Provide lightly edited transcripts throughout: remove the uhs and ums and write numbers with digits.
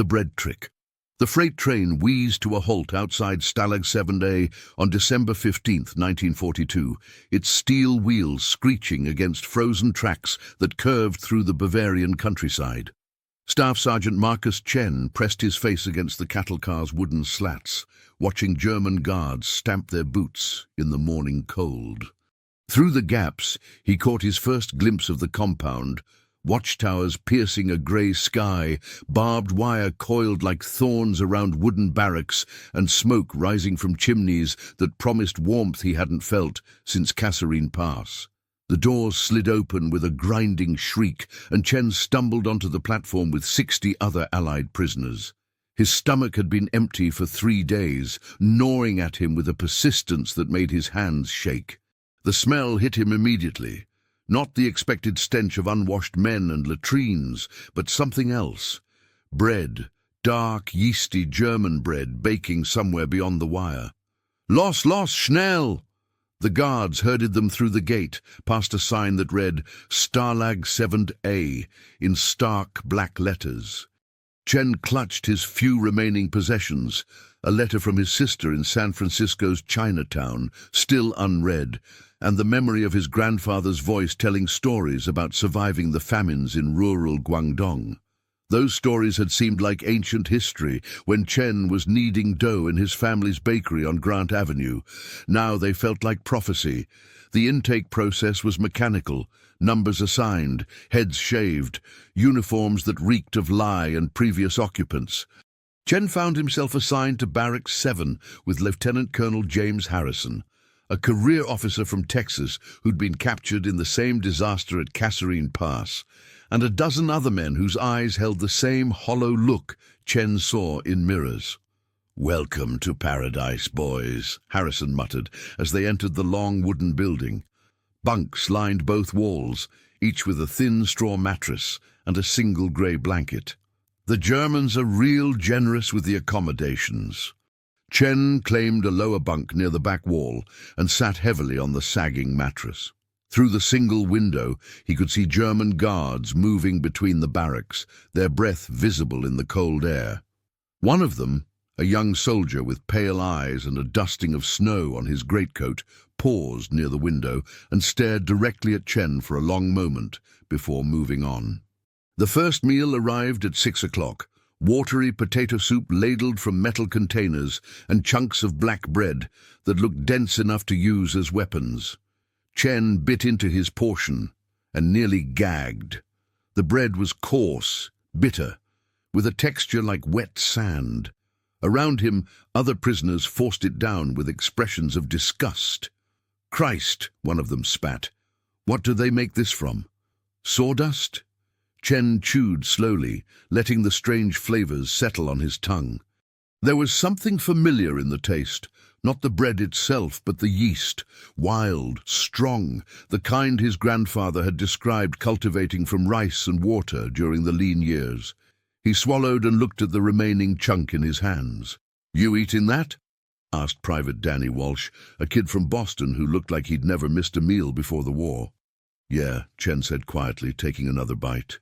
The bread trick. The freight train wheezed to a halt outside Stalag 7A on December 15, 1942, its steel wheels screeching against frozen tracks that curved through the Bavarian countryside. Staff Sergeant Marcus Chen pressed his face against the cattle car's wooden slats, watching German guards stamp their boots in the morning cold. Through the gaps, he caught his first glimpse of the compound, watchtowers piercing a grey sky, barbed wire coiled like thorns around wooden barracks, and smoke rising from chimneys that promised warmth he hadn't felt since Kasserine Pass. The doors slid open with a grinding shriek, and Chen stumbled onto the platform with 60 other Allied prisoners. His stomach had been empty for 3 days, gnawing at him with a persistence that made his hands shake. The smell hit him immediately. Not the expected stench of unwashed men and latrines, but something else. Bread, dark, yeasty German bread baking somewhere beyond the wire. Los, schnell! The guards herded them through the gate, past a sign that read Stalag 7A in stark black letters. Chen clutched his few remaining possessions, a letter from his sister in San Francisco's Chinatown, still unread, and the memory of his grandfather's voice telling stories about surviving the famines in rural Guangdong. Those stories had seemed like ancient history when Chen was kneading dough in his family's bakery on Grant Avenue. Now they felt like prophecy. The intake process was mechanical, numbers assigned, heads shaved, uniforms that reeked of lie and previous occupants. Chen found himself assigned to Barracks 7 with Lieutenant Colonel James Harrison, a career officer from Texas who'd been captured in the same disaster at Kasserine Pass, and a dozen other men whose eyes held the same hollow look Chen saw in mirrors. "Welcome to paradise, boys," Harrison muttered as they entered the long wooden building. Bunks lined both walls, each with a thin straw mattress and a single grey blanket. "The Germans are real generous with the accommodations." Chen claimed a lower bunk near the back wall and sat heavily on the sagging mattress. Through the single window, he could see German guards moving between the barracks, their breath visible in the cold air. One of them, a young soldier with pale eyes and a dusting of snow on his greatcoat, paused near the window and stared directly at Chen for a long moment before moving on. The first meal arrived at 6 o'clock. Watery potato soup ladled from metal containers and chunks of black bread that looked dense enough to use as weapons. Chen bit into his portion and nearly gagged. The bread was coarse, bitter, with a texture like wet sand. Around him, other prisoners forced it down with expressions of disgust. "Christ," one of them spat. "What do they make this from? Sawdust?" Chen chewed slowly, letting the strange flavors settle on his tongue. There was something familiar in the taste, not the bread itself, but the yeast, wild, strong, the kind his grandfather had described cultivating from rice and water during the lean years. He swallowed and looked at the remaining chunk in his hands. "You eating that?" asked Private Danny Walsh, a kid from Boston who looked like he'd never missed a meal before the war. "Yeah," Chen said quietly, taking another bite.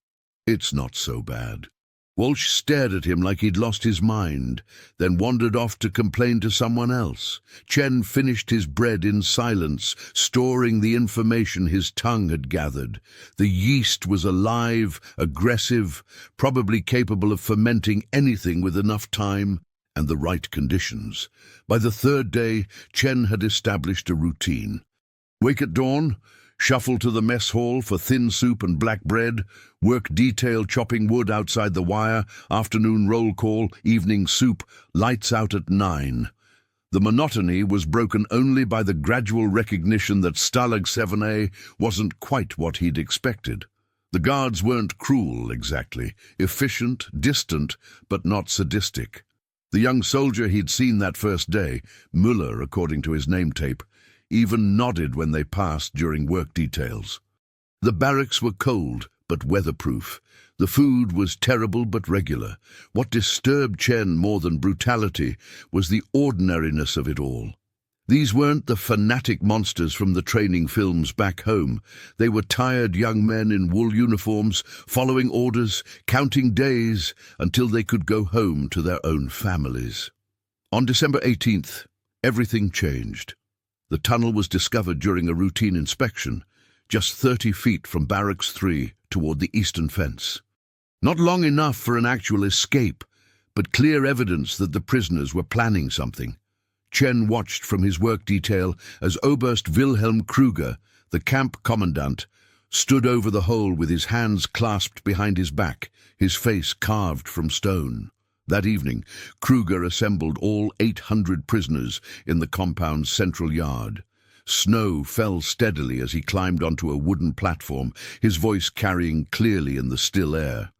"It's not so bad." Walsh stared at him like he'd lost his mind, then wandered off to complain to someone else. Chen finished his bread in silence, storing the information his tongue had gathered. The yeast was alive, aggressive, probably capable of fermenting anything with enough time and the right conditions. By the third day, Chen had established a routine. Wake at dawn, shuffle to the mess hall for thin soup and black bread, work detail chopping wood outside the wire, afternoon roll call, evening soup, lights out at 9. The monotony was broken only by the gradual recognition that Stalag 7A wasn't quite what he'd expected. The guards weren't cruel, exactly, efficient, distant, but not sadistic. The young soldier he'd seen that first day, Müller according to his name tape, even nodded when they passed during work details. The barracks were cold, but weatherproof. The food was terrible but regular. What disturbed Chen more than brutality was the ordinariness of it all. These weren't the fanatic monsters from the training films back home. They were tired young men in wool uniforms, following orders, counting days until they could go home to their own families. On December 18th, everything changed. The tunnel was discovered during a routine inspection, just 30 feet from Barracks 3 toward the eastern fence. Not long enough for an actual escape, but clear evidence that the prisoners were planning something. Chen watched from his work detail as Oberst Wilhelm Kruger, the camp commandant, stood over the hole with his hands clasped behind his back, his face carved from stone. That evening, Kruger assembled all 800 prisoners in the compound's central yard. Snow fell steadily as he climbed onto a wooden platform, his voice carrying clearly in the still air.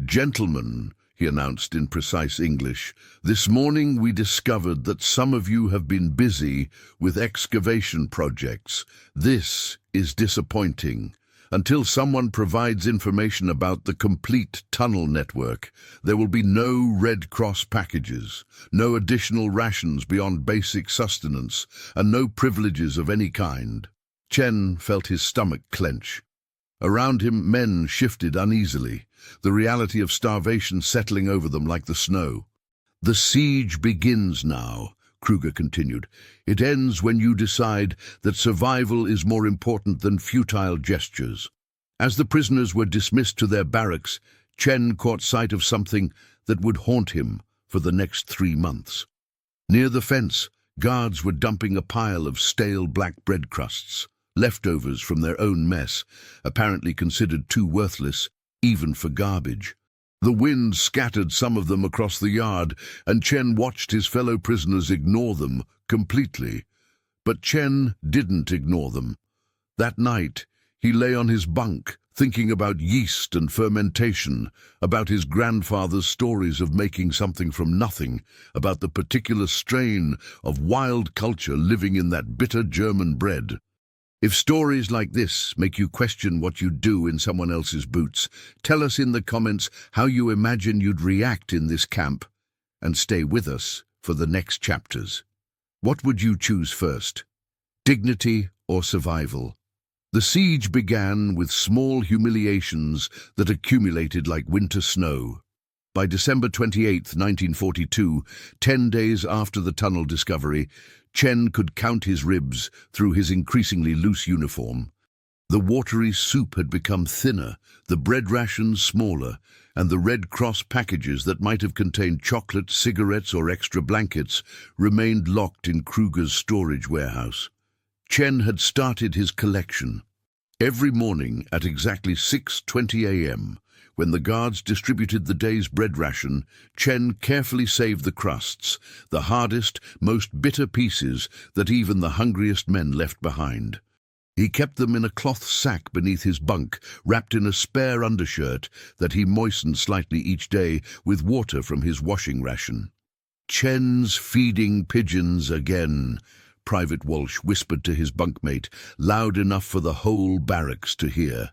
"Gentlemen," he announced in precise English, "this morning we discovered that some of you have been busy with excavation projects. This is disappointing. Until someone provides information about the complete tunnel network, there will be no Red Cross packages, no additional rations beyond basic sustenance, and no privileges of any kind." Chen felt his stomach clench. Around him, men shifted uneasily, the reality of starvation settling over them like the snow. "The siege begins now," Kruger continued. "It ends when you decide that survival is more important than futile gestures." As the prisoners were dismissed to their barracks, Chen caught sight of something that would haunt him for the next 3 months. Near the fence, guards were dumping a pile of stale black bread crusts, leftovers from their own mess, apparently considered too worthless, even for garbage. The wind scattered some of them across the yard, and Chen watched his fellow prisoners ignore them completely. But Chen didn't ignore them. That night, he lay on his bunk, thinking about yeast and fermentation, about his grandfather's stories of making something from nothing, about the particular strain of wild culture living in that bitter German bread. If stories like this make you question what you'd do in someone else's boots, tell us in the comments how you imagine you'd react in this camp, and stay with us for the next chapters. What would you choose first? Dignity or survival? The siege began with small humiliations that accumulated like winter snow. By December 28, 1942, 10 days after the tunnel discovery, Chen could count his ribs through his increasingly loose uniform. The watery soup had become thinner, the bread rations smaller, and the Red Cross packages that might have contained chocolate, cigarettes, or extra blankets remained locked in Kruger's storage warehouse. Chen had started his collection. Every morning at exactly 6:20 a.m., when the guards distributed the day's bread ration, Chen carefully saved the crusts, the hardest, most bitter pieces that even the hungriest men left behind. He kept them in a cloth sack beneath his bunk, wrapped in a spare undershirt that he moistened slightly each day with water from his washing ration. "Chen's feeding pigeons again," Private Walsh whispered to his bunkmate, loud enough for the whole barracks to hear.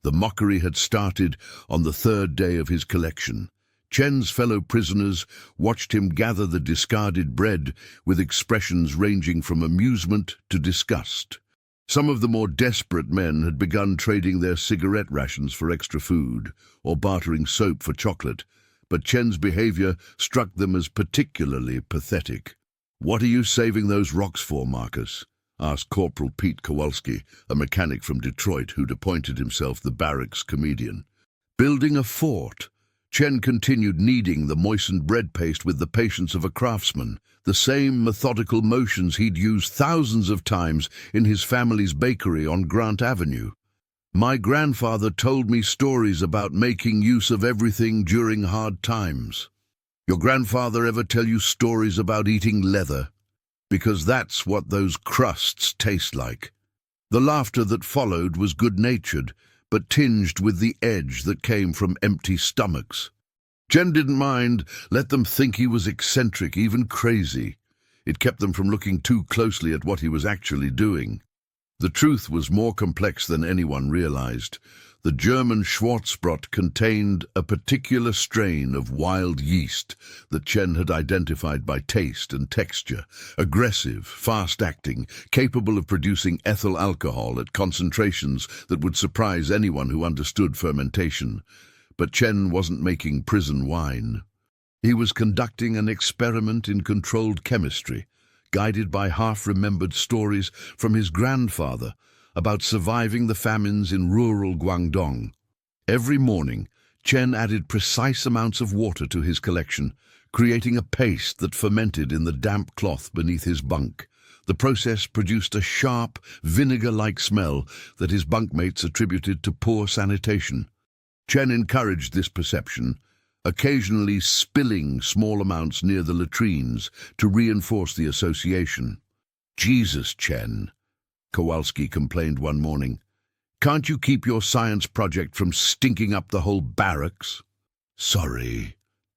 The mockery had started on the 3rd day of his collection. Chen's fellow prisoners watched him gather the discarded bread with expressions ranging from amusement to disgust. Some of the more desperate men had begun trading their cigarette rations for extra food, or bartering soap for chocolate, but Chen's behavior struck them as particularly pathetic. "What are you saving those rocks for, Marcus?" asked Corporal Pete Kowalski, a mechanic from Detroit who'd appointed himself the barracks comedian. "Building a fort." Chen continued kneading the moistened bread paste with the patience of a craftsman, the same methodical motions he'd used thousands of times in his family's bakery on Grant Avenue. "My grandfather told me stories about making use of everything during hard times." "Your grandfather ever tell you stories about eating leather? Because that's what those crusts taste like." The laughter that followed was good-natured, but tinged with the edge that came from empty stomachs. Chen didn't mind, let them think he was eccentric, even crazy. It kept them from looking too closely at what he was actually doing. The truth was more complex than anyone realized. The German Schwarzbrot contained a particular strain of wild yeast that Chen had identified by taste and texture, aggressive, fast-acting, capable of producing ethyl alcohol at concentrations that would surprise anyone who understood fermentation. But Chen wasn't making prison wine. He was conducting an experiment in controlled chemistry, guided by half-remembered stories from his grandfather about surviving the famines in rural Guangdong. Every morning, Chen added precise amounts of water to his collection, creating a paste that fermented in the damp cloth beneath his bunk. The process produced a sharp, vinegar-like smell that his bunkmates attributed to poor sanitation. Chen encouraged this perception, occasionally spilling small amounts near the latrines to reinforce the association. "Jesus, Chen," Kowalski complained one morning. "Can't you keep your science project from stinking up the whole barracks?" "Sorry,"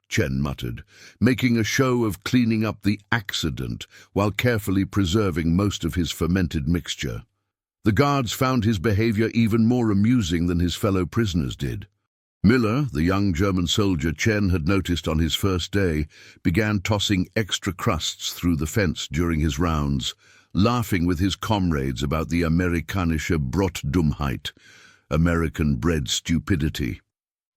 Chen muttered, making a show of cleaning up the accident while carefully preserving most of his fermented mixture. The guards found his behavior even more amusing than his fellow prisoners did. Miller, the young German soldier Chen had noticed on his first day, began tossing extra crusts through the fence during his rounds, laughing with his comrades about the amerikanische Brotdummheit, American-bred stupidity.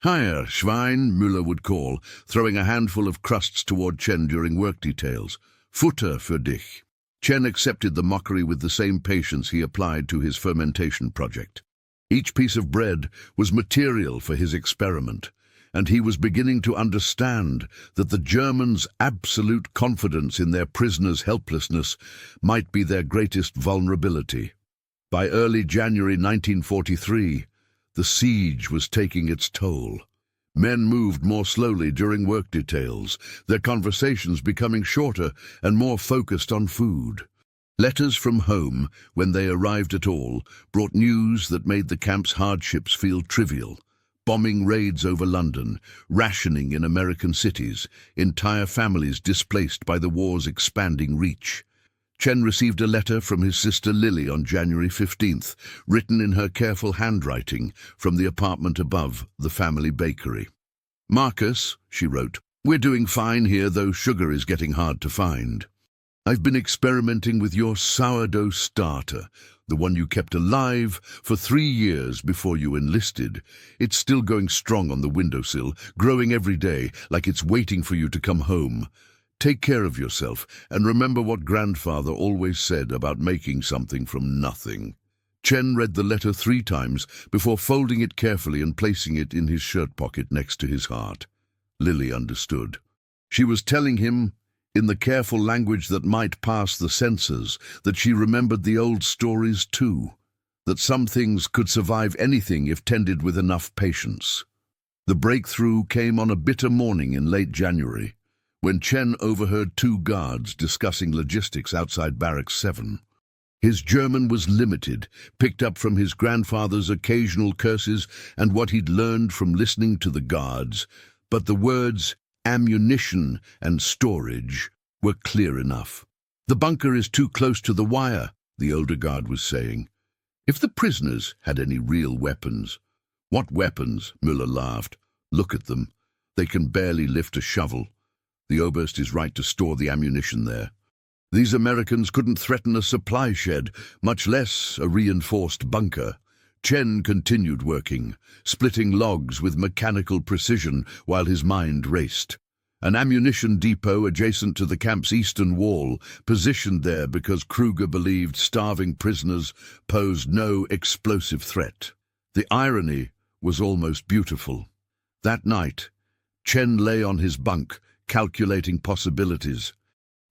"Hier, Schwein," Müller would call, throwing a handful of crusts toward Chen during work details. "Futter für dich." Chen accepted the mockery with the same patience he applied to his fermentation project. Each piece of bread was material for his experiment, and he was beginning to understand that the Germans' absolute confidence in their prisoners' helplessness might be their greatest vulnerability. By early January 1943, the siege was taking its toll. Men moved more slowly during work details, their conversations becoming shorter and more focused on food. Letters from home, when they arrived at all, brought news that made the camp's hardships feel trivial. Bombing raids over London, rationing in American cities, entire families displaced by the war's expanding reach. Chen received a letter from his sister Lily on January 15th, written in her careful handwriting from the apartment above the family bakery. "Marcus," she wrote, "we're doing fine here, though sugar is getting hard to find. I've been experimenting with your sourdough starter, the one you kept alive for 3 years before you enlisted. It's still going strong on the windowsill, growing every day like it's waiting for you to come home. Take care of yourself, and remember what grandfather always said about making something from nothing." Chen read the letter 3 times before folding it carefully and placing it in his shirt pocket next to his heart. Lily understood. She was telling him, in the careful language that might pass the censors, that she remembered the old stories too, that some things could survive anything if tended with enough patience. The breakthrough came on a bitter morning in late January, when Chen overheard 2 guards discussing logistics outside Barracks 7. His German was limited, picked up from his grandfather's occasional curses and what he'd learned from listening to the guards, but the words ammunition and storage were clear enough. "The bunker is too close to the wire," the older guard was saying. "If the prisoners had any real weapons—" "What weapons?" Müller laughed. "Look at them. They can barely lift a shovel. The Oberst is right to store the ammunition there. These Americans couldn't threaten a supply shed, much less a reinforced bunker." Chen continued working, splitting logs with mechanical precision while his mind raced. An ammunition depot adjacent to the camp's eastern wall, positioned there because Kruger believed starving prisoners posed no explosive threat. The irony was almost beautiful. That night, Chen lay on his bunk, calculating possibilities.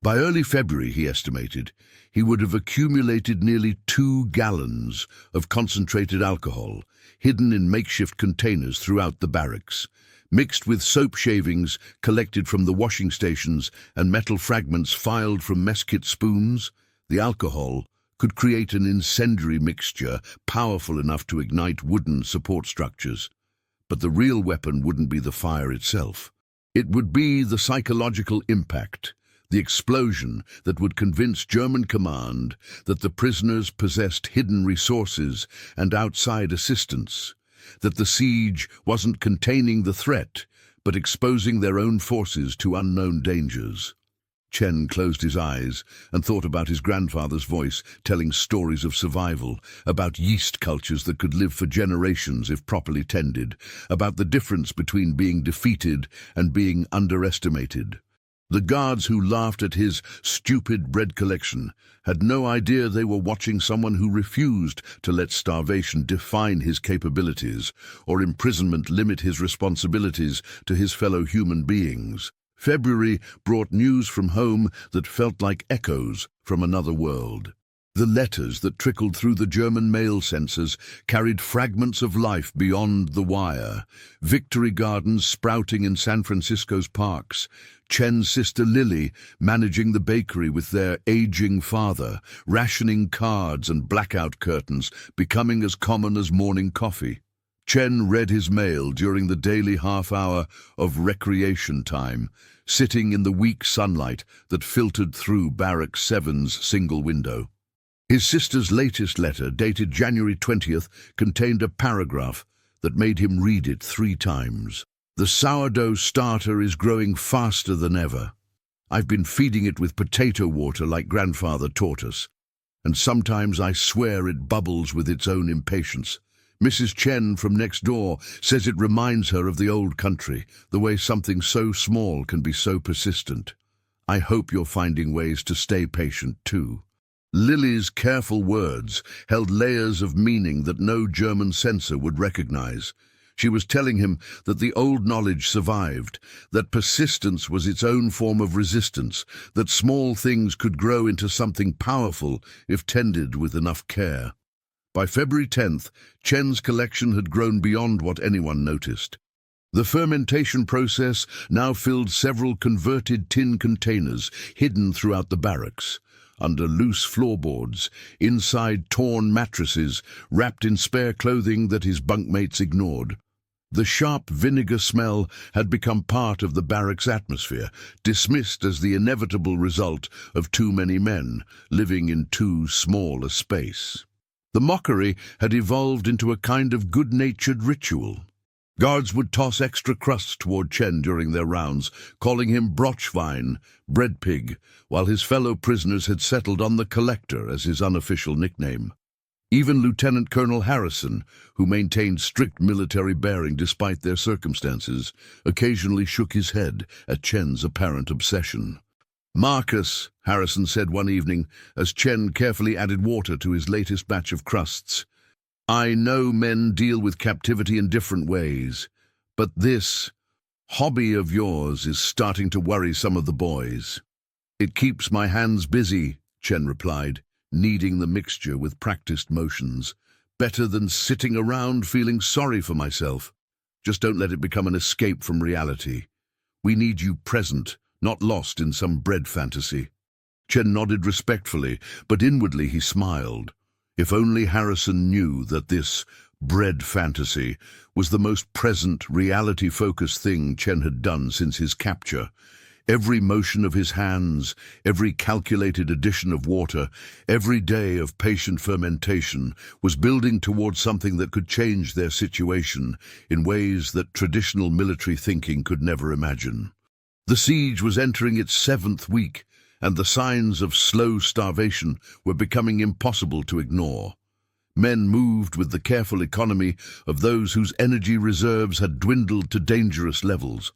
By early February, he estimated, he would have accumulated nearly 2 gallons of concentrated alcohol, hidden in makeshift containers throughout the barracks. Mixed with soap shavings collected from the washing stations and metal fragments filed from mess kit spoons, the alcohol could create an incendiary mixture powerful enough to ignite wooden support structures. But the real weapon wouldn't be the fire itself. It would be the psychological impact, the explosion that would convince German command that the prisoners possessed hidden resources and outside assistance. that the siege wasn't containing the threat, but exposing their own forces to unknown dangers. Chen closed his eyes and thought about his grandfather's voice telling stories of survival, about yeast cultures that could live for generations if properly tended, about the difference between being defeated and being underestimated. The guards who laughed at his stupid bread collection had no idea they were watching someone who refused to let starvation define his capabilities or imprisonment limit his responsibilities to his fellow human beings. February brought news from home that felt like echoes from another world. The letters that trickled through the German mail sensors carried fragments of life beyond the wire. Victory gardens sprouting in San Francisco's parks, Chen's sister Lily managing the bakery with their aging father, rationing cards and blackout curtains becoming as common as morning coffee. Chen read his mail during the daily half-hour of recreation time, sitting in the weak sunlight that filtered through Barrack 7's single window. His sister's latest letter, dated January 20th, contained a paragraph that made him read it 3 times. "The sourdough starter is growing faster than ever. I've been feeding it with potato water like grandfather taught us, and sometimes I swear it bubbles with its own impatience. Mrs. Chen from next door says it reminds her of the old country, the way something so small can be so persistent. I hope you're finding ways to stay patient too." Lily's careful words held layers of meaning that no German censor would recognize. She was telling him that the old knowledge survived, that persistence was its own form of resistance, that small things could grow into something powerful if tended with enough care. By February 10th, Chen's collection had grown beyond what anyone noticed. The fermentation process now filled several converted tin containers hidden throughout the barracks, under loose floorboards, inside torn mattresses, wrapped in spare clothing that his bunkmates ignored. The sharp vinegar smell had become part of the barracks' atmosphere, dismissed as the inevitable result of too many men living in too small a space. The mockery had evolved into a kind of good-natured ritual. Guards would toss extra crusts toward Chen during their rounds, calling him Brotschwein, bread pig, while his fellow prisoners had settled on the Collector as his unofficial nickname. Even Lieutenant Colonel Harrison, who maintained strict military bearing despite their circumstances, occasionally shook his head at Chen's apparent obsession. "Marcus," Harrison said one evening, as Chen carefully added water to his latest batch of crusts, "I know men deal with captivity in different ways, but this hobby of yours is starting to worry some of the boys." "It keeps my hands busy," Chen replied, kneading the mixture with practiced motions. "Better than sitting around feeling sorry for myself. Just don't let it become an escape from reality. We need you present, not lost in some bread fantasy." Chen nodded respectfully, but inwardly he smiled. If only Harrison knew that this bread fantasy was the most present, reality-focused thing Chen had done since his capture. Every motion of his hands, every calculated addition of water, every day of patient fermentation was building towards something that could change their situation in ways that traditional military thinking could never imagine. The siege was entering its 7th week, and the signs of slow starvation were becoming impossible to ignore. Men moved with the careful economy of those whose energy reserves had dwindled to dangerous levels.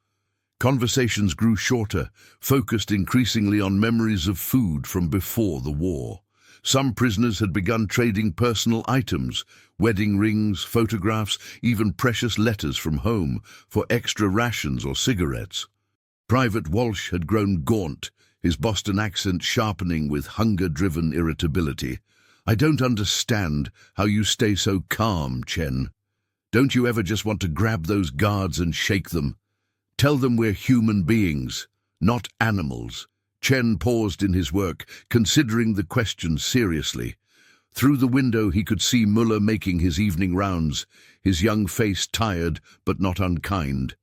Conversations grew shorter, focused increasingly on memories of food from before the war. Some prisoners had begun trading personal items, wedding rings, photographs, even precious letters from home, for extra rations or cigarettes. Private Walsh had grown gaunt, his Boston accent sharpening with hunger-driven irritability. "I don't understand how you stay so calm, Chen. Don't you ever just want to grab those guards and shake them? Tell them we're human beings, not animals." Chen paused in his work, considering the question seriously. Through the window he could see Muller making his evening rounds, his young face tired but not unkind.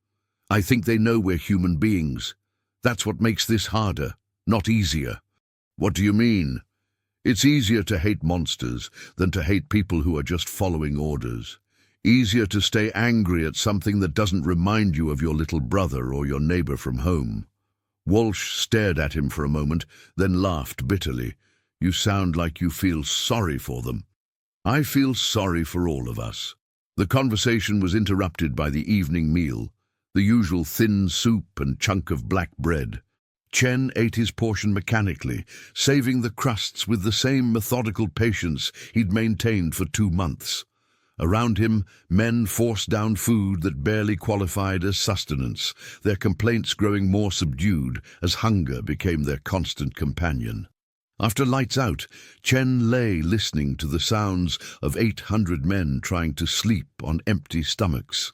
"I think they know we're human beings. That's what makes this harder, not easier." "What do you mean?" "It's easier to hate monsters than to hate people who are just following orders. Easier to stay angry at something that doesn't remind you of your little brother or your neighbor from home. Walsh stared at him for a moment, then laughed bitterly. You sound like you feel sorry for them. I feel sorry for all of us. The conversation was interrupted by the evening meal, the usual thin soup and chunk of black bread. Chen ate his portion mechanically, saving the crusts with the same methodical patience he'd maintained for 2 months. Around him, men forced down food that barely qualified as sustenance, their complaints growing more subdued as hunger became their constant companion. After lights out, Chen lay listening to the sounds of 800 men trying to sleep on empty stomachs.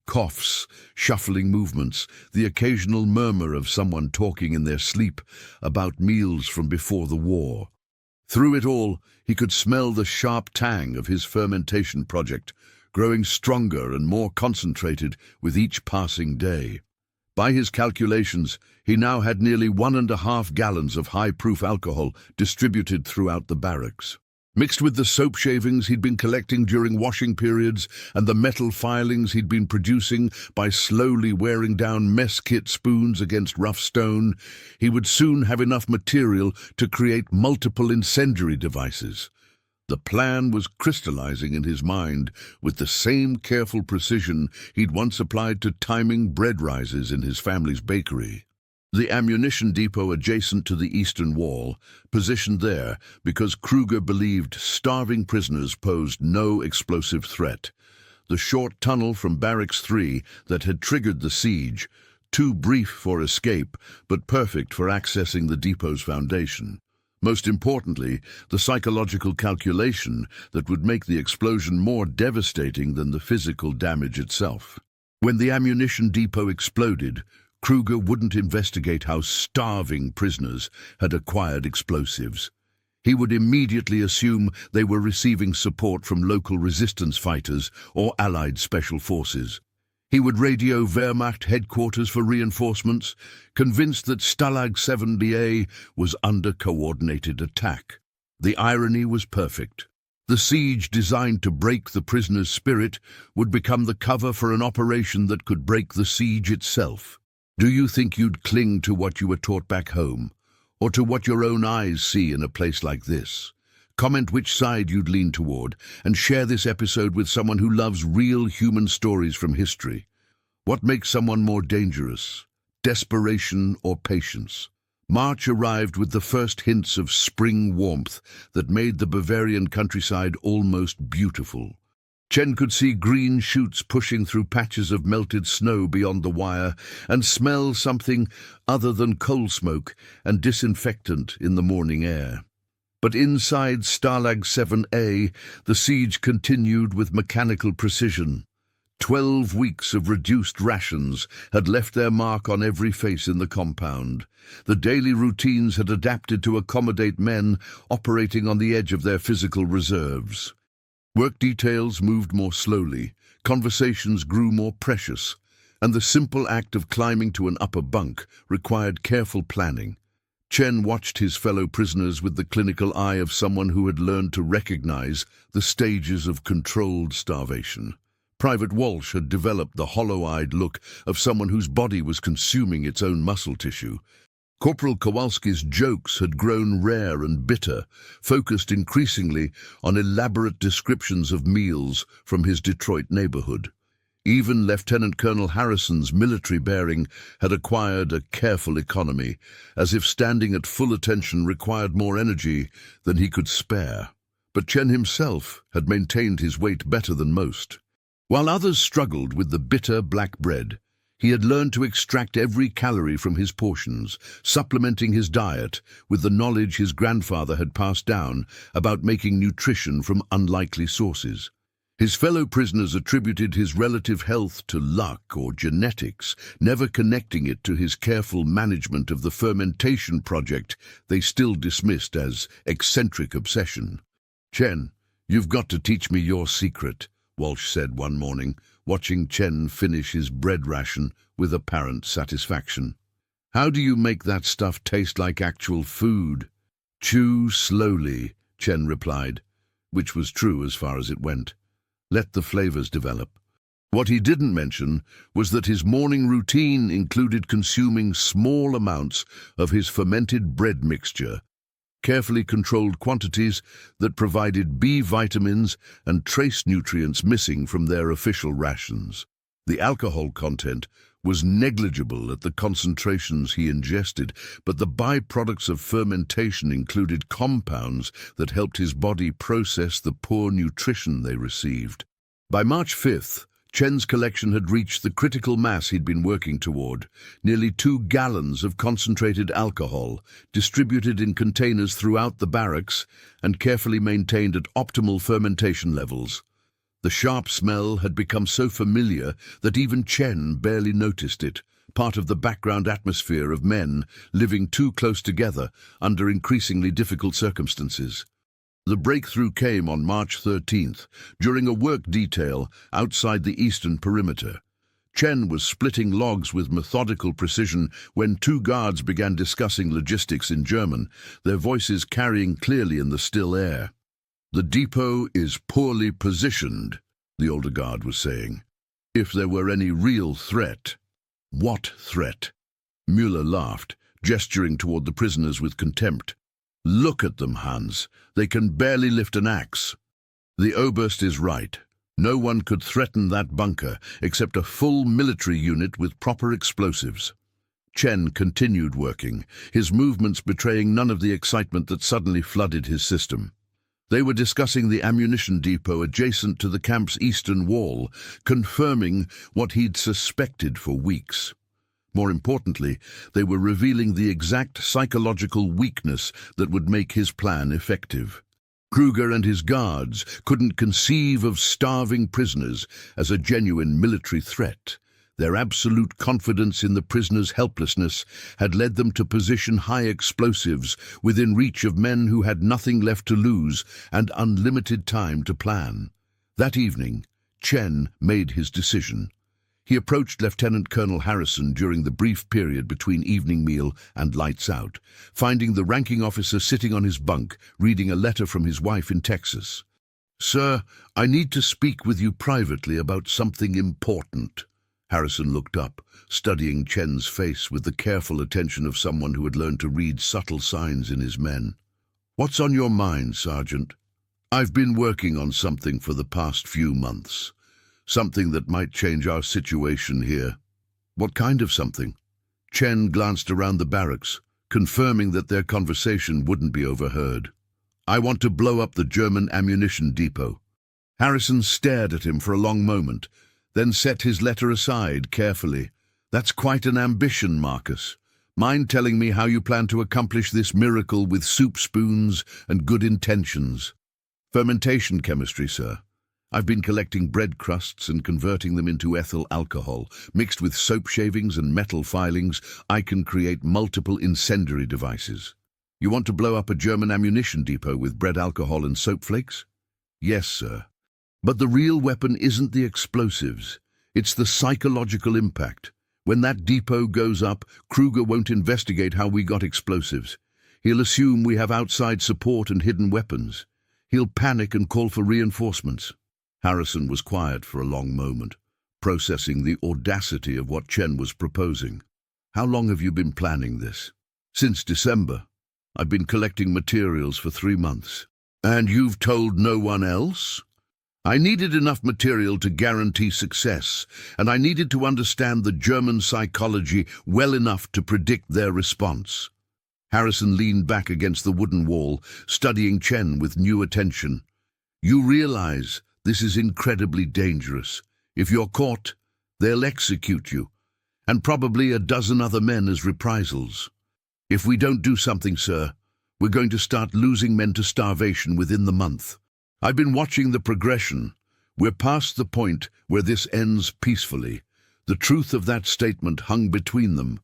Coughs, shuffling movements, the occasional murmur of someone talking in their sleep about meals from before the war. Through it all, he could smell the sharp tang of his fermentation project, growing stronger and more concentrated with each passing day. By his calculations, he now had nearly 1.5 gallons of high-proof alcohol distributed throughout the barracks. Mixed with the soap shavings he'd been collecting during washing periods and the metal filings he'd been producing by slowly wearing down mess kit spoons against rough stone, he would soon have enough material to create multiple incendiary devices. The plan was crystallizing in his mind with the same careful precision he'd once applied to timing bread rises in his family's bakery. The ammunition depot adjacent to the eastern wall, positioned there because Kruger believed starving prisoners posed no explosive threat. The short tunnel from Barracks 3 that had triggered the siege, too brief for escape but perfect for accessing the depot's foundation. Most importantly, the psychological calculation that would make the explosion more devastating than the physical damage itself. When the ammunition depot exploded, Kruger wouldn't investigate how starving prisoners had acquired explosives. He would immediately assume they were receiving support from local resistance fighters or Allied special forces. He would radio Wehrmacht headquarters for reinforcements, convinced that Stalag 7BA was under coordinated attack. The irony was perfect. The siege designed to break the prisoner's spirit would become the cover for an operation that could break the siege itself. Do you think you'd cling to what you were taught back home, or to what your own eyes see in a place like this? Comment which side you'd lean toward, and share this episode with someone who loves real human stories from history. What makes someone more dangerous? Desperation or patience? March arrived with the first hints of spring warmth that made the Bavarian countryside almost beautiful. Chen could see green shoots pushing through patches of melted snow beyond the wire and smell something other than coal smoke and disinfectant in the morning air. But inside Stalag 7A, the siege continued with mechanical precision. 12 weeks of reduced rations had left their mark on every face in the compound. The daily routines had adapted to accommodate men operating on the edge of their physical reserves. Work details moved more slowly, conversations grew more precious, and the simple act of climbing to an upper bunk required careful planning. Chen watched his fellow prisoners with the clinical eye of someone who had learned to recognize the stages of controlled starvation. Private Walsh had developed the hollow-eyed look of someone whose body was consuming its own muscle tissue. Corporal Kowalski's jokes had grown rare and bitter, focused increasingly on elaborate descriptions of meals from his Detroit neighborhood. Even Lieutenant Colonel Harrison's military bearing had acquired a careful economy, as if standing at full attention required more energy than he could spare. But Chen himself had maintained his weight better than most. While others struggled with the bitter black bread, he had learned to extract every calorie from his portions, supplementing his diet with the knowledge his grandfather had passed down about making nutrition from unlikely sources. His fellow prisoners attributed his relative health to luck or genetics, never connecting it to his careful management of the fermentation project they still dismissed as eccentric obsession. "Chen, you've got to teach me your secret," Walsh said one morning, watching Chen finish his bread ration with apparent satisfaction. "How do you make that stuff taste like actual food?" "Chew slowly," Chen replied, which was true as far as it went. Let the flavors develop. What he didn't mention was that his morning routine included consuming small amounts of his fermented bread mixture, carefully controlled quantities that provided B vitamins and trace nutrients missing from their official rations. The alcohol content was negligible at the concentrations he ingested, but the byproducts of fermentation included compounds that helped his body process the poor nutrition they received. By March 5th, Chen's collection had reached the critical mass he'd been working toward, nearly 2 gallons of concentrated alcohol, distributed in containers throughout the barracks and carefully maintained at optimal fermentation levels. The sharp smell had become so familiar that even Chen barely noticed it, part of the background atmosphere of men living too close together under increasingly difficult circumstances. The breakthrough came on March 13th, during a work detail outside the eastern perimeter. Chen was splitting logs with methodical precision when 2 guards began discussing logistics in German, their voices carrying clearly in the still air. "The depot is poorly positioned," the older guard was saying. "If there were any real threat." "What threat?" Müller laughed, gesturing toward the prisoners with contempt. "Look at them, Hans. They can barely lift an axe." "The Oberst is right. No one could threaten that bunker except a full military unit with proper explosives." Chen continued working, his movements betraying none of the excitement that suddenly flooded his system. They were discussing the ammunition depot adjacent to the camp's eastern wall, confirming what he'd suspected for weeks. More importantly, they were revealing the exact psychological weakness that would make his plan effective. Kruger and his guards couldn't conceive of starving prisoners as a genuine military threat. Their absolute confidence in the prisoners' helplessness had led them to position high explosives within reach of men who had nothing left to lose and unlimited time to plan. That evening, Chen made his decision. He approached Lieutenant Colonel Harrison during the brief period between evening meal and lights out, finding the ranking officer sitting on his bunk, reading a letter from his wife in Texas. "Sir, I need to speak with you privately about something important." Harrison looked up, studying Chen's face with the careful attention of someone who had learned to read subtle signs in his men. "What's on your mind, Sergeant?" "I've been working on something for the past few months. Something that might change our situation here." "What kind of something?" Chen glanced around the barracks, confirming that their conversation wouldn't be overheard. "I want to blow up the German ammunition depot." Harrison stared at him for a long moment, then set his letter aside carefully. "That's quite an ambition, Marcus. Mind telling me how you plan to accomplish this miracle with soup spoons and good intentions?" "Fermentation chemistry, sir. I've been collecting bread crusts and converting them into ethyl alcohol. Mixed with soap shavings and metal filings, I can create multiple incendiary devices." "You want to blow up a German ammunition depot with bread alcohol and soap flakes?" "Yes, sir. But the real weapon isn't the explosives. It's the psychological impact. When that depot goes up, Kruger won't investigate how we got explosives. He'll assume we have outside support and hidden weapons. He'll panic and call for reinforcements." Harrison was quiet for a long moment, processing the audacity of what Chen was proposing. "How long have you been planning this?" "Since December. I've been collecting materials for 3 months." "And you've told no one else?" "I needed enough material to guarantee success, and I needed to understand the German psychology well enough to predict their response." Harrison leaned back against the wooden wall, studying Chen with new attention. "You realize this is incredibly dangerous. If you're caught, they'll execute you, and probably a dozen other men as reprisals. If we don't do something, sir, we're going to start losing men to starvation within the month. I've been watching the progression. We're past the point where this ends peacefully." The truth of that statement hung between them.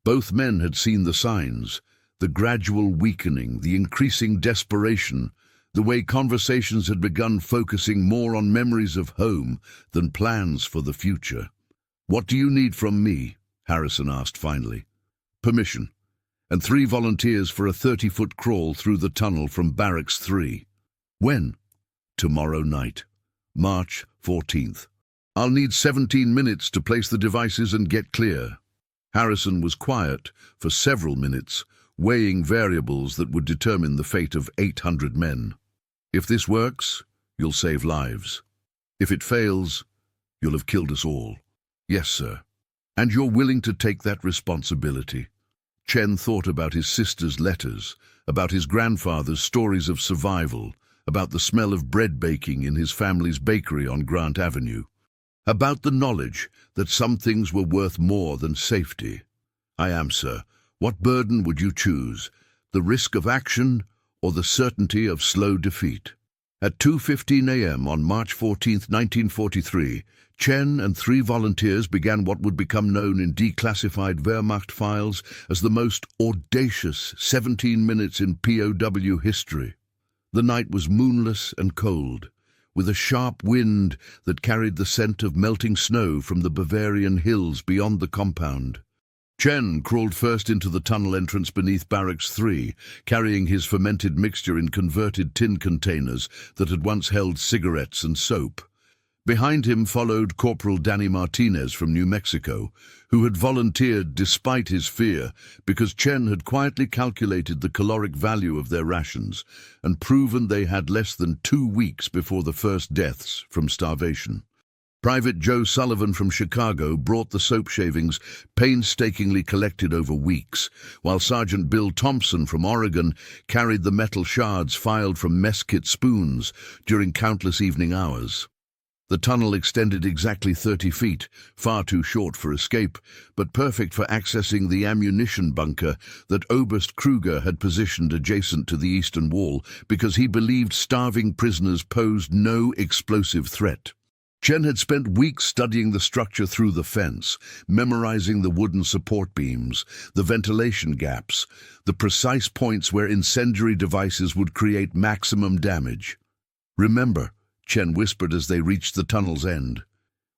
Both men had seen the signs, the gradual weakening, the increasing desperation, the way conversations had begun focusing more on memories of home than plans for the future. "What do you need from me?" Harrison asked finally. "Permission, and 3 volunteers for a 30-foot crawl through the tunnel from Barracks 3. "When?" "Tomorrow night. March 14th. I'll need 17 minutes to place the devices and get clear. Harrison was quiet for several minutes, weighing variables that would determine the fate of 800 men. If this works, you'll save lives. If it fails, you'll have killed us all. Yes, sir. And you're willing to take that responsibility. Chen thought about his sister's letters, about his grandfather's stories of survival, about the smell of bread baking in his family's bakery on Grant Avenue, about the knowledge that some things were worth more than safety. I am, sir. What burden would you choose, the risk of action or the certainty of slow defeat? At 2:15 a.m. on March 14, 1943, Chen and 3 volunteers began what would become known in declassified Wehrmacht files as the most audacious 17 minutes in POW history. The night was moonless and cold, with a sharp wind that carried the scent of melting snow from the Bavarian hills beyond the compound. Chen crawled first into the tunnel entrance beneath Barracks 3, carrying his fermented mixture in converted tin containers that had once held cigarettes and soap. Behind him followed Corporal Danny Martinez from New Mexico, who had volunteered despite his fear because Chen had quietly calculated the caloric value of their rations and proven they had less than 2 weeks before the first deaths from starvation. Private Joe Sullivan from Chicago brought the soap shavings painstakingly collected over weeks, while Sergeant Bill Thompson from Oregon carried the metal shards filed from mess kit spoons during countless evening hours. The tunnel extended exactly 30 feet, far too short for escape, but perfect for accessing the ammunition bunker that Oberst Kruger had positioned adjacent to the eastern wall because he believed starving prisoners posed no explosive threat. Chen had spent weeks studying the structure through the fence, memorizing the wooden support beams, the ventilation gaps, the precise points where incendiary devices would create maximum damage. "Remember," Chen whispered as they reached the tunnel's end,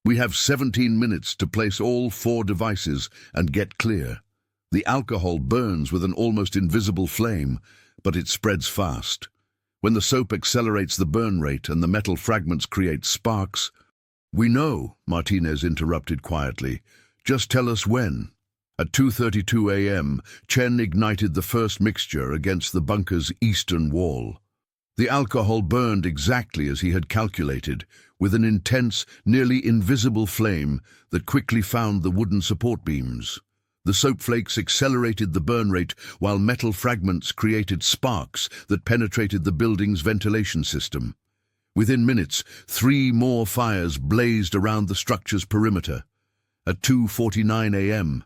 "we have 17 minutes to place all 4 devices and get clear. The alcohol burns with an almost invisible flame, but it spreads fast. When the soap accelerates the burn rate and the metal fragments create sparks—" "We know," Martinez interrupted quietly. "Just tell us when." At 2:32 a.m., Chen ignited the first mixture against the bunker's eastern wall. The alcohol burned exactly as he had calculated, with an intense, nearly invisible flame that quickly found the wooden support beams. The soap flakes accelerated the burn rate, while metal fragments created sparks that penetrated the building's ventilation system. Within minutes, 3 more fires blazed around the structure's perimeter. At 2:49 a.m.,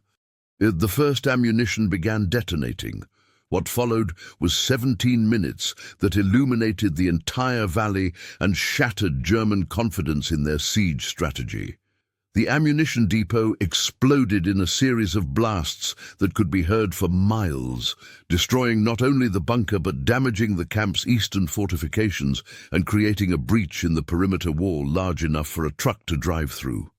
the first ammunition began detonating. What followed was 17 minutes that illuminated the entire valley and shattered German confidence in their siege strategy. The ammunition depot exploded in a series of blasts that could be heard for miles, destroying not only the bunker but damaging the camp's eastern fortifications and creating a breach in the perimeter wall large enough for a truck to drive through.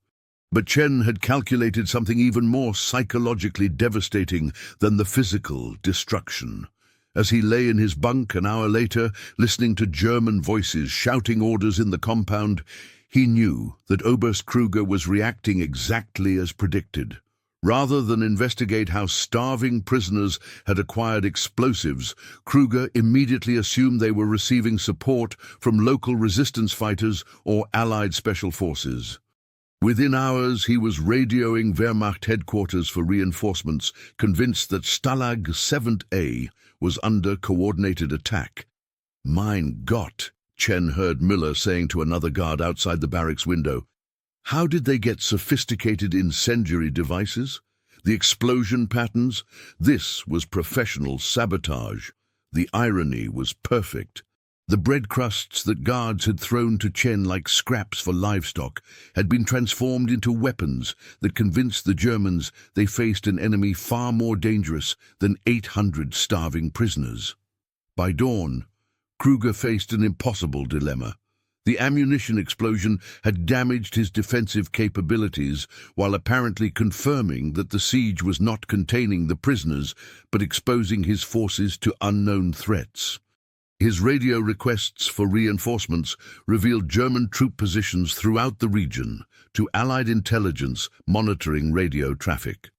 But Chen had calculated something even more psychologically devastating than the physical destruction. As he lay in his bunk an hour later, listening to German voices shouting orders in the compound, he knew that Oberst Kruger was reacting exactly as predicted. Rather than investigate how starving prisoners had acquired explosives, Kruger immediately assumed they were receiving support from local resistance fighters or Allied special forces. Within hours, he was radioing Wehrmacht headquarters for reinforcements, convinced that Stalag 7A was under coordinated attack. "Mein Gott," Chen heard Miller saying to another guard outside the barracks window. "How did they get sophisticated incendiary devices? The explosion patterns? This was professional sabotage. The irony was perfect. The bread crusts that guards had thrown to Chen like scraps for livestock had been transformed into weapons that convinced the Germans they faced an enemy far more dangerous than 800 starving prisoners. By dawn, Kruger faced an impossible dilemma. The ammunition explosion had damaged his defensive capabilities while apparently confirming that the siege was not containing the prisoners but exposing his forces to unknown threats. His radio requests for reinforcements revealed German troop positions throughout the region to Allied intelligence monitoring radio traffic.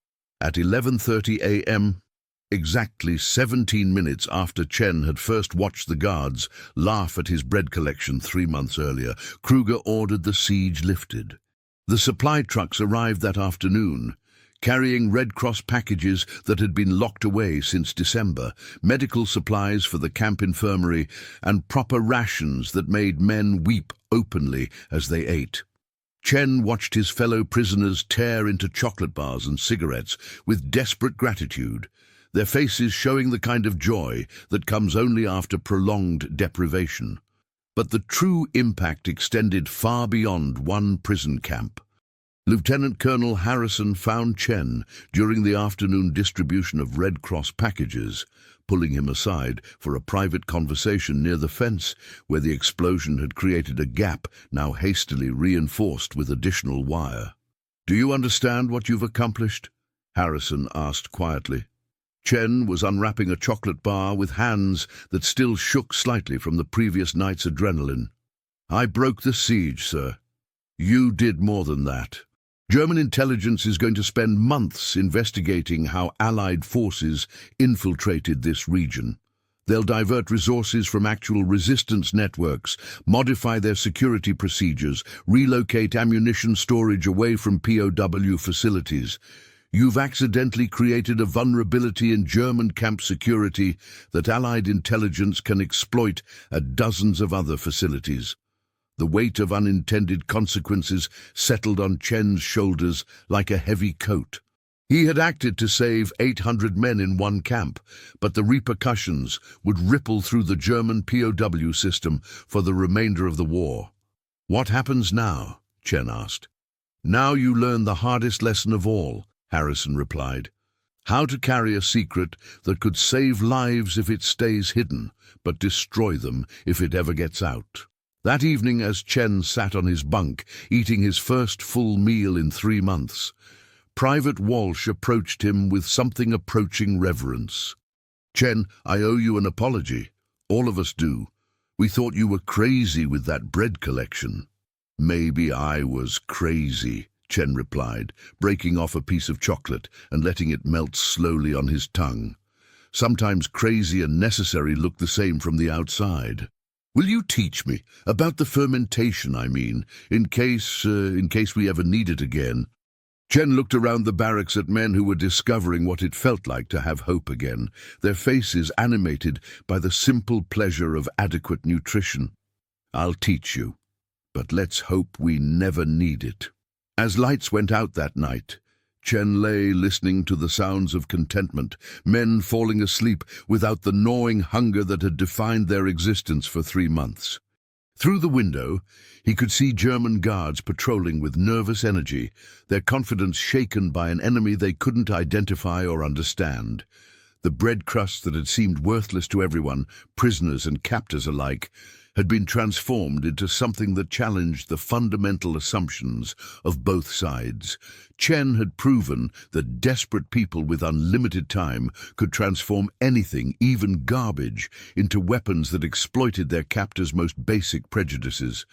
At 11:30 a.m., exactly 17 minutes after Chen had first watched the guards laugh at his bread collection 3 months earlier, Kruger ordered the siege lifted. The supply trucks arrived that afternoon, carrying Red Cross packages that had been locked away since December, medical supplies for the camp infirmary, and proper rations that made men weep openly as they ate. Chen watched his fellow prisoners tear into chocolate bars and cigarettes with desperate gratitude, their faces showing the kind of joy that comes only after prolonged deprivation. But the true impact extended far beyond one prison camp. Lieutenant Colonel Harrison found Chen during the afternoon distribution of Red Cross packages, pulling him aside for a private conversation near the fence where the explosion had created a gap now hastily reinforced with additional wire. "Do you understand what you've accomplished?" Harrison asked quietly. Chen was unwrapping a chocolate bar with hands that still shook slightly from the previous night's adrenaline. "I broke the siege, sir. You did more than that. German intelligence is going to spend months investigating how Allied forces infiltrated this region. They'll divert resources from actual resistance networks, modify their security procedures, relocate ammunition storage away from POW facilities. You've accidentally created a vulnerability in German camp security that Allied intelligence can exploit at dozens of other facilities." The weight of unintended consequences settled on Chen's shoulders like a heavy coat. He had acted to save 800 men in one camp, but the repercussions would ripple through the German POW system for the remainder of the war. "What happens now?" Chen asked. "Now you learn the hardest lesson of all," Harrison replied. "How to carry a secret that could save lives if it stays hidden, but destroy them if it ever gets out." That evening, as Chen sat on his bunk, eating his first full meal in 3 months, Private Walsh approached him with something approaching reverence. "Chen, I owe you an apology. All of us do. We thought you were crazy with that bread collection." "Maybe I was crazy," Chen replied, breaking off a piece of chocolate and letting it melt slowly on his tongue. "Sometimes crazy and necessary look the same from the outside. Will you teach me about the fermentation, in case we ever need it again?" Chen looked around the barracks at men who were discovering what it felt like to have hope again, their faces animated by the simple pleasure of adequate nutrition. "I'll teach you, but let's hope we never need it." As lights went out that night, Chen lay listening to the sounds of contentment, men falling asleep without the gnawing hunger that had defined their existence for 3 months. Through the window, he could see German guards patrolling with nervous energy, their confidence shaken by an enemy they couldn't identify or understand. The bread crust that had seemed worthless to everyone, prisoners and captors alike, had been transformed into something that challenged the fundamental assumptions of both sides. Chen had proven that desperate people with unlimited time could transform anything, even garbage, into weapons that exploited their captors' most basic prejudices.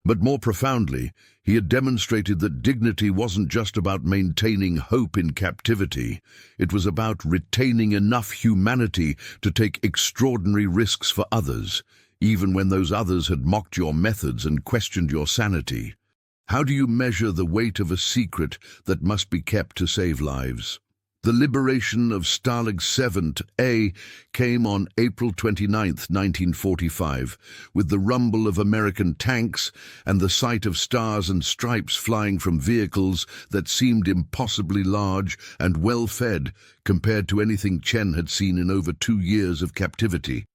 But more profoundly, he had demonstrated that dignity wasn't just about maintaining hope in captivity. It was about retaining enough humanity to take extraordinary risks for others, even when those others had mocked your methods and questioned your sanity. How do you measure the weight of a secret that must be kept to save lives? The liberation of Stalag 7A came on April 29, 1945, with the rumble of American tanks and the sight of stars and stripes flying from vehicles that seemed impossibly large and well-fed compared to anything Chen had seen in over 2 years of captivity.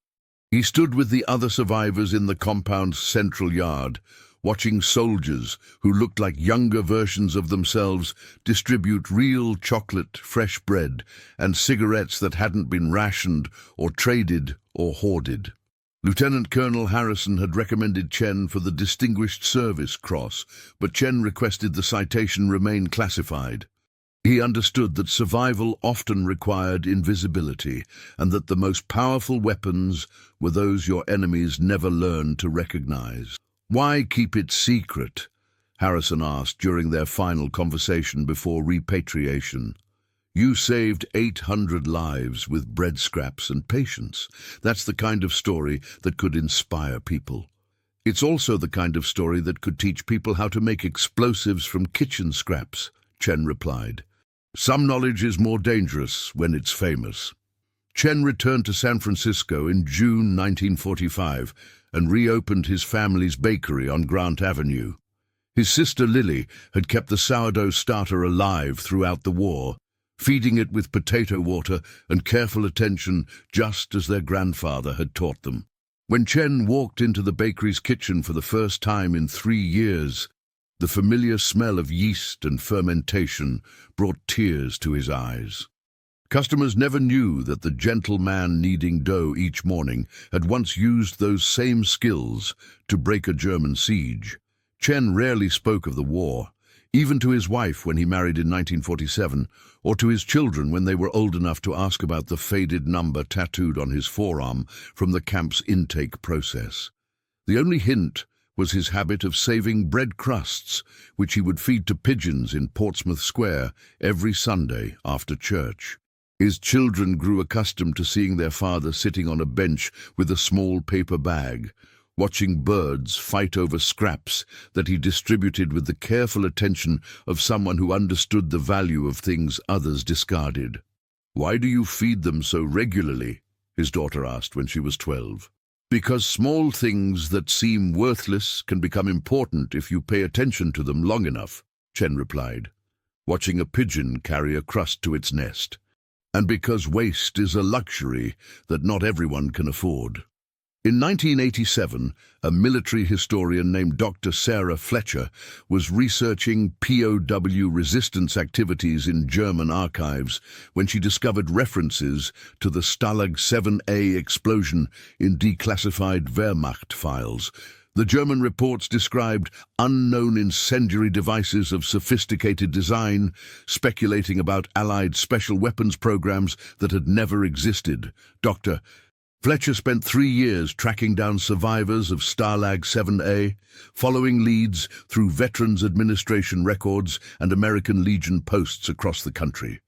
He stood with the other survivors in the compound's central yard, watching soldiers who looked like younger versions of themselves distribute real chocolate, fresh bread, and cigarettes that hadn't been rationed or traded or hoarded. Lieutenant Colonel Harrison had recommended Chen for the Distinguished Service Cross, but Chen requested the citation remain classified. He understood that survival often required invisibility, and that the most powerful weapons were those your enemies never learned to recognize. "Why keep it secret?" Harrison asked during their final conversation before repatriation. "You saved 800 lives with bread scraps and patience. That's the kind of story that could inspire people. It's also the kind of story that could teach people how to make explosives from kitchen scraps," Chen replied. "Some knowledge is more dangerous when it's famous." Chen returned to San Francisco in June 1945 and reopened his family's bakery on Grant Avenue. His sister Lily had kept the sourdough starter alive throughout the war, feeding it with potato water and careful attention, just as their grandfather had taught them. When Chen walked into the bakery's kitchen for the first time in 3 years, the familiar smell of yeast and fermentation brought tears to his eyes. Customers never knew that the gentle man kneading dough each morning had once used those same skills to break a German siege. Chen rarely spoke of the war, even to his wife when he married in 1947, or to his children when they were old enough to ask about the faded number tattooed on his forearm from the camp's intake process. The only hint was his habit of saving bread crusts, which he would feed to pigeons in Portsmouth Square every Sunday after church. His children grew accustomed to seeing their father sitting on a bench with a small paper bag, watching birds fight over scraps that he distributed with the careful attention of someone who understood the value of things others discarded. "Why do you feed them so regularly?" his daughter asked when she was 12. "Because small things that seem worthless can become important if you pay attention to them long enough," Chen replied, watching a pigeon carry a crust to its nest. "And because waste is a luxury that not everyone can afford." In 1987, a military historian named Dr. Sarah Fletcher was researching POW resistance activities in German archives when she discovered references to the Stalag 7A explosion in declassified Wehrmacht files. The German reports described unknown incendiary devices of sophisticated design, speculating about Allied special weapons programs that had never existed. Dr. Fletcher spent 3 years tracking down survivors of Stalag 7A, following leads through Veterans Administration records and American Legion posts across the country.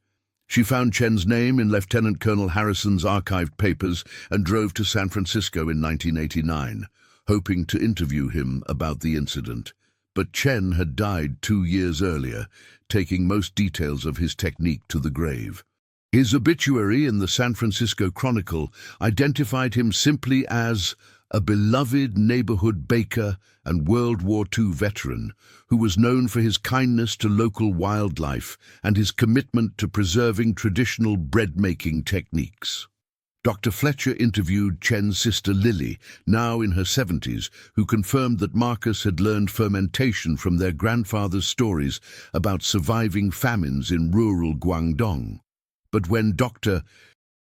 She found Chen's name in Lieutenant Colonel Harrison's archived papers and drove to San Francisco in 1989, hoping to interview him about the incident. But Chen had died 2 years earlier, taking most details of his technique to the grave. His obituary in the San Francisco Chronicle identified him simply as a beloved neighborhood baker and World War II veteran who was known for his kindness to local wildlife and his commitment to preserving traditional bread-making techniques. Dr. Fletcher interviewed Chen's sister Lily, now in her 70s, who confirmed that Marcus had learned fermentation from their grandfather's stories about surviving famines in rural Guangdong. But when Dr.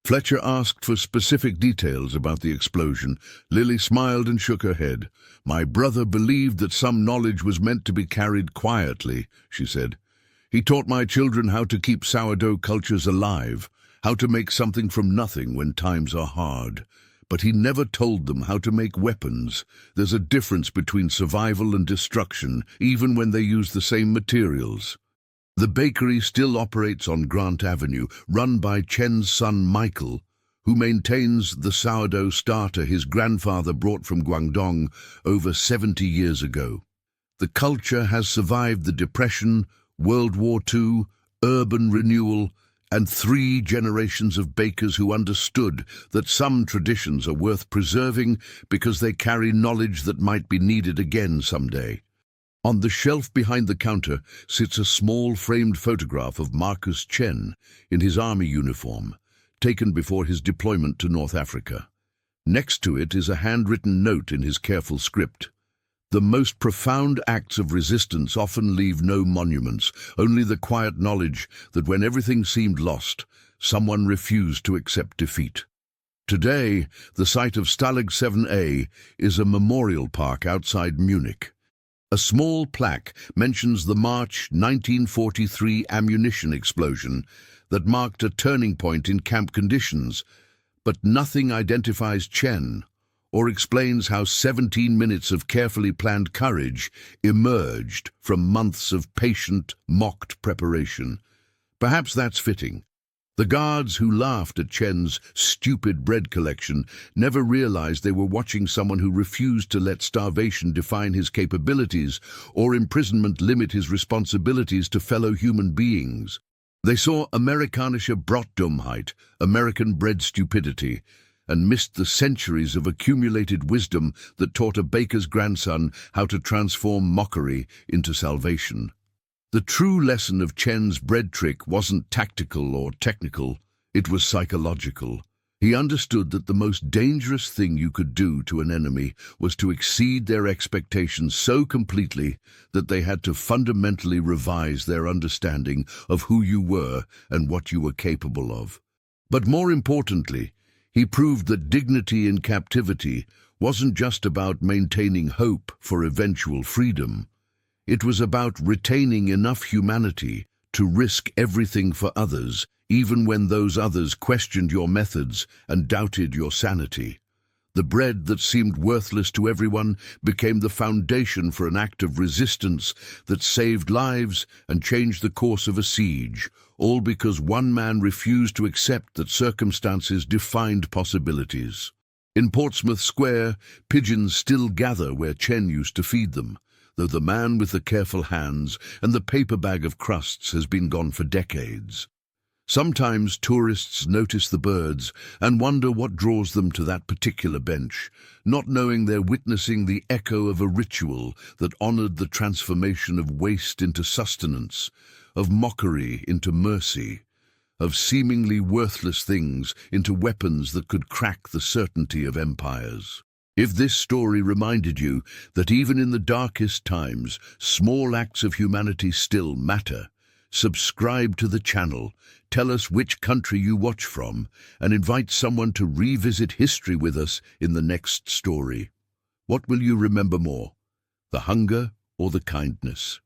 Fletcher asked for specific details about the explosion, Lily smiled and shook her head. "My brother believed that some knowledge was meant to be carried quietly," she said. "He taught my children how to keep sourdough cultures alive, how to make something from nothing when times are hard. But he never told them how to make weapons. There's a difference between survival and destruction, even when they use the same materials." The bakery still operates on Grant Avenue, run by Chen's son Michael, who maintains the sourdough starter his grandfather brought from Guangdong over 70 years ago. The culture has survived the Depression, World War II, urban renewal, and 3 generations of bakers who understood that some traditions are worth preserving because they carry knowledge that might be needed again someday. On the shelf behind the counter sits a small framed photograph of Marcus Chen in his army uniform, taken before his deployment to North Africa. Next to it is a handwritten note in his careful script. "The most profound acts of resistance often leave no monuments, only the quiet knowledge that when everything seemed lost, someone refused to accept defeat." Today, the site of Stalag 7A is a memorial park outside Munich. A small plaque mentions the March 1943 ammunition explosion that marked a turning point in camp conditions, but nothing identifies Chen or explains how 17 minutes of carefully planned courage emerged from months of patient, mocked preparation. Perhaps that's fitting. The guards who laughed at Chen's stupid bread collection never realized they were watching someone who refused to let starvation define his capabilities or imprisonment limit his responsibilities to fellow human beings. They saw Amerikanische Brotdummheit, American-bred stupidity, and missed the centuries of accumulated wisdom that taught a baker's grandson how to transform mockery into salvation. The true lesson of Chen's bread trick wasn't tactical or technical, it was psychological. He understood that the most dangerous thing you could do to an enemy was to exceed their expectations so completely that they had to fundamentally revise their understanding of who you were and what you were capable of. But more importantly, he proved that dignity in captivity wasn't just about maintaining hope for eventual freedom. It was about retaining enough humanity to risk everything for others, even when those others questioned your methods and doubted your sanity. The bread that seemed worthless to everyone became the foundation for an act of resistance that saved lives and changed the course of a siege, all because one man refused to accept that circumstances defined possibilities. In Portsmouth Square, pigeons still gather where Chen used to feed them, though the man with the careful hands and the paper bag of crusts has been gone for decades. Sometimes tourists notice the birds and wonder what draws them to that particular bench, not knowing they're witnessing the echo of a ritual that honored the transformation of waste into sustenance, of mockery into mercy, of seemingly worthless things into weapons that could crack the certainty of empires. If this story reminded you that even in the darkest times, small acts of humanity still matter, subscribe to the channel, tell us which country you watch from, and invite someone to revisit history with us in the next story. What will you remember more, the hunger or the kindness?